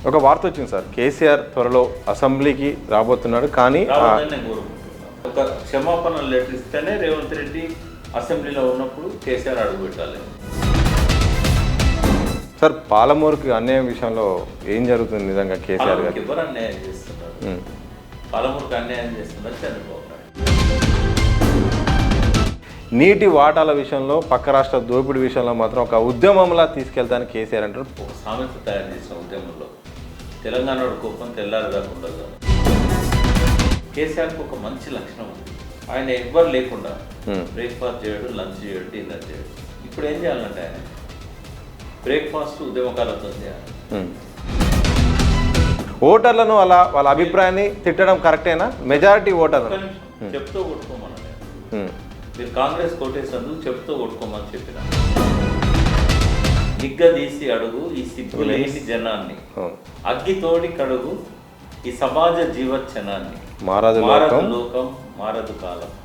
ఒక వార్త వచ్చింది సార్, కేసీఆర్ త్వరలో అసెంబ్లీకి రాబోతున్నాడు, కానీ రావద్దని నేను కోరుకుంటున్నాను. ఒక క్షమాపణ లెటర్ ఇస్తేనే రేవంత్ రెడ్డి అసెంబ్లీలో ఉన్నప్పుడు కేసీఆర్ అడుగు పెట్టాలి. సార్ పాలమూరుకి అన్యాయం విషయంలో ఏం జరుగుతుంది నిజంగా కేసీఆర్ గారు? ఎవరు అన్యాయం చేస్తున్నారు? పాలమూరుకి అన్యాయం చేస్తున్నారు చంద్రబాబు నాయుడు. నీటి వాటాల విషయంలో పక్క రాష్ట్ర దోపిడీ విషయంలో మాత్రం ఒక ఉద్యమంలా తీసుకెళ్తానికి కేసీఆర్ అంటారు. ఒక సామెత తయారు చేసిన ఉద్యమంలో తెలంగాణ కోపం తెల్లారదాకా ఉండదు. కేసీఆర్కి ఒక మంచి లక్షణం ఉంది, ఆయన ఎవ్వరు లేకుండా బ్రేక్ఫాస్ట్ చేయడు, లంచ్ చేయడు, డిన్నర్ చేయడు. ఇప్పుడు ఏం చేయాలంటే ఆయన బ్రేక్ఫాస్ట్ ఉద్యమకాలతో చేయాలి. ఓటర్లను అలా వాళ్ళ అభిప్రాయాన్ని తిట్టడం కరెక్టేనా? మెజారిటీ ఓటర్లు చెప్తూ కొట్టుకోమని, మీరు కాంగ్రెస్ కోటేసినందుకు చెప్తూ కొట్టుకోమని చెప్పిన. నిగ్గదీసి అడుగు ఈ సిగ్గులేని జనాన్ని, అగ్గితోడి కడుగు ఈ సమాజ జీవచ్చనాన్ని. మారదు లోకం మారదు కాలం.